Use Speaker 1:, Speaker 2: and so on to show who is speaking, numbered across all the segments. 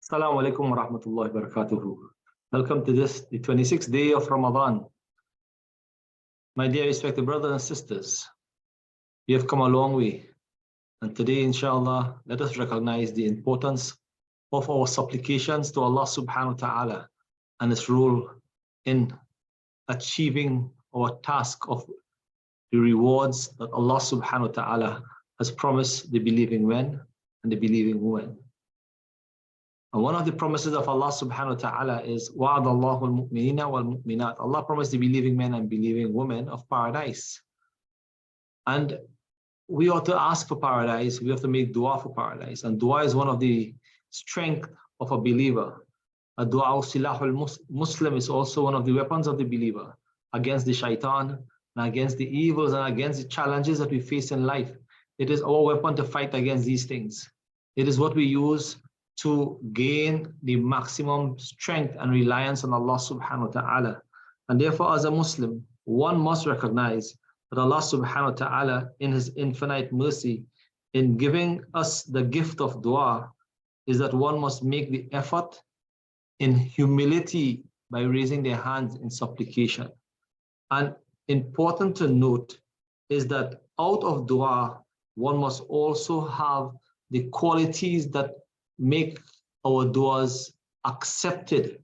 Speaker 1: Assalamu alaikum wa rahmatullahi wa barakatuhu. Welcome to the 26th day of Ramadan. My dear respected brothers and sisters, we have come a long way. And today, inshallah, let us recognize the importance of our supplications to Allah subhanahu wa ta'ala and its role in achieving our task of the rewards that Allah subhanahu wa ta'ala has promised the believing men and the believing women. And one of the promises of Allah subhanahu wa ta'ala is وَعَدَ اللَّهُ الْمُؤْمِنِينَ وَالْمُؤْمِنَاتِ. Allah promised the believing men and believing women of paradise. And we ought to ask for paradise. We have to make dua for paradise. And dua is one of the strength of a believer. A dua silahul Muslim is also one of the weapons of the believer against the shaitan and against the evils and against the challenges that we face in life. It is our weapon to fight against these things. It is what we use to gain the maximum strength and reliance on Allah subhanahu wa ta'ala. And therefore, as a Muslim, one must recognize that Allah subhanahu wa ta'ala, in His infinite mercy, in giving us the gift of dua, is that one must make the effort in humility by raising their hands in supplication. And important to note is that out of dua, one must also have the qualities that make our duas accepted.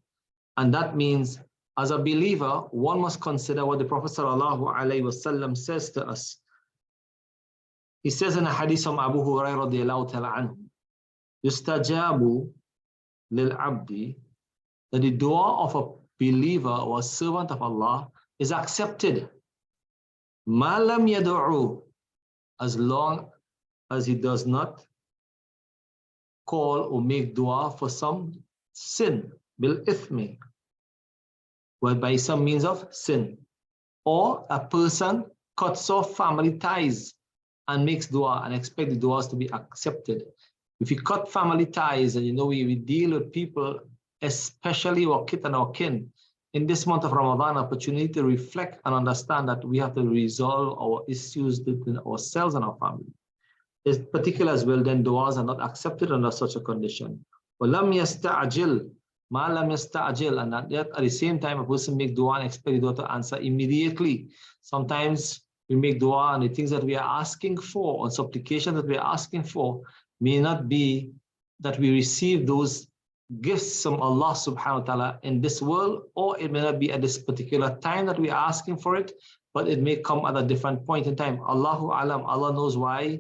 Speaker 1: And that means, as a believer, one must consider what the Prophet ﷺ says to us. He says in a hadith from Abu Hurairah radiallahu ta'ala anhu, yustajabu lil abdi, that the dua of a believer or a servant of Allah is accepted. Ma lam yad'u, as long as he does not call or make dua for some sin, bil ithmi, well, by some means of sin. Or a person cuts off family ties and makes dua and expect the duas to be accepted. If you cut family ties, and we deal with people, especially our kith and our kin, in this month of Ramadan, opportunity to reflect and understand that we have to resolve our issues between ourselves and our family. Is particular as well, then duas are not accepted under such a condition. وَلَمْ يَسْتَعْجِلْ مَا لَمْ يَسْتَعْجِلْ, and yet at the same time, a person make dua and expect the dua to answer immediately. Sometimes we make dua and the things that we are asking for, or supplication that we are asking for, may not be that we receive those gifts from Allah subhanahu wa ta'ala in this world, or it may not be at this particular time that we are asking for it, but it may come at a different point in time. Allahu alam, Allah knows why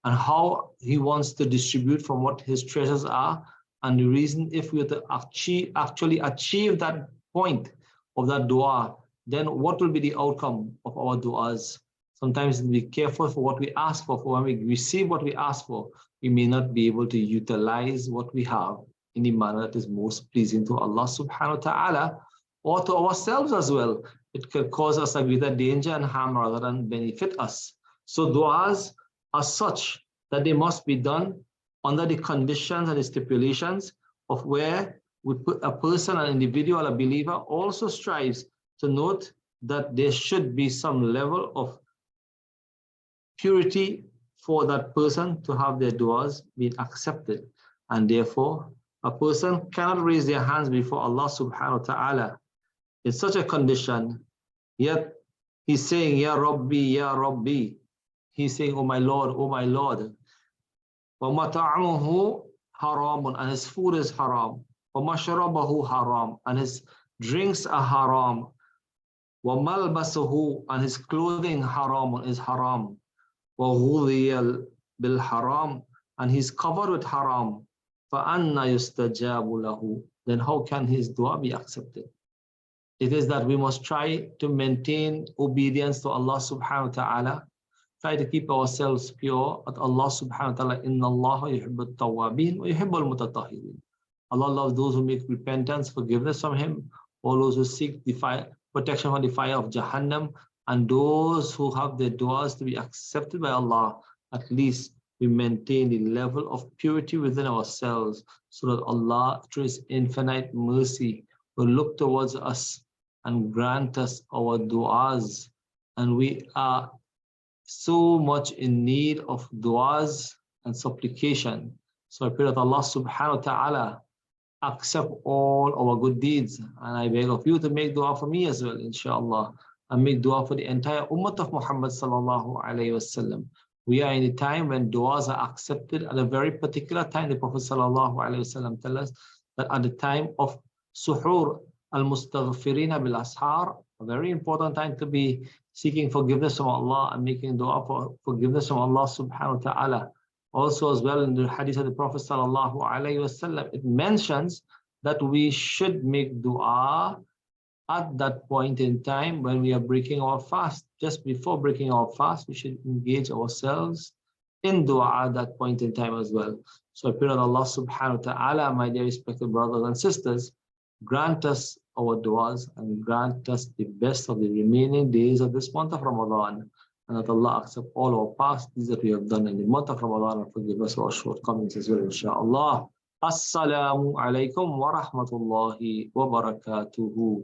Speaker 1: and how He wants to distribute from what His treasures are. And the reason, if we are to actually achieve that point of that dua, then what will be the outcome of our duas? Sometimes be careful for what we ask for. For when we receive what we ask for, we may not be able to utilize what we have in the manner that is most pleasing to Allah subhanahu wa ta'ala, or to ourselves as well. It could cause us a greater danger and harm rather than benefit us. So duas are such that they must be done under the conditions and the stipulations of where we put a person, an individual, a believer also strives to note that there should be some level of purity for that person to have their duas being accepted. And therefore, a person cannot raise their hands before Allah subhanahu wa ta'ala in such a condition, yet he's saying, Ya Rabbi, Ya Rabbi. He's saying, oh my Lord, oh my Lord. وَمَطَعْمُهُ حَرَامٌ, and his food is haram. وَمَشْرَبَهُ haram, and his drinks are haram. وَمَلْبَسُهُ, and his clothing haram is haram. وَغُذِيَ بِالْحَرَامِ, and he's covered with haram. فَأَنَّ يُسْتَجَابُ لَهُ, then how can his dua be accepted? It is that we must try to maintain obedience to Allah subhanahu wa ta'ala, try to keep ourselves pure at Allah subhanahu wa ta'ala. Inna Allah yuhibbut tawwabin wa yuhibbul mutatahhirin. Allah loves those who make repentance, forgiveness from Him, all those who seek the fire, protection from the fire of Jahannam, and those who have their duas to be accepted by Allah. At least we maintain the level of purity within ourselves, so that Allah, through His infinite mercy, will look towards us and grant us our duas. And we are so much in need of duas and supplication. So I pray that Allah subhanahu wa ta'ala accept all our good deeds. And I beg of you to make dua for me as well, inshallah, and make dua for the entire ummah of Muhammad sallallahu alayhi wasallam. We are in a time when duas are accepted at a very particular time. The Prophet sallallahu alayhi wasallam tells us that at the time of suhoor, al-mustaghfirina bil ashar, a very important time to be seeking forgiveness from Allah and making dua for forgiveness from Allah subhanahu wa ta'ala. Also, as well, in the hadith of the Prophet sallallahu alaihi wasallam, it mentions that we should make dua at that point in time when we are breaking our fast. Just before breaking our fast, we should engage ourselves in dua at that point in time as well. So I pray that Allah subhanahu wa ta'ala, my dear respected brothers and sisters, grant us our duas and grant us the best of the remaining days of this month of Ramadan. And that Allah accept all our past deeds that we have done in the month of Ramadan and forgive us our shortcomings as well, inshaAllah. Assalamu alaikum wa rahmatullahi wa barakatuhu.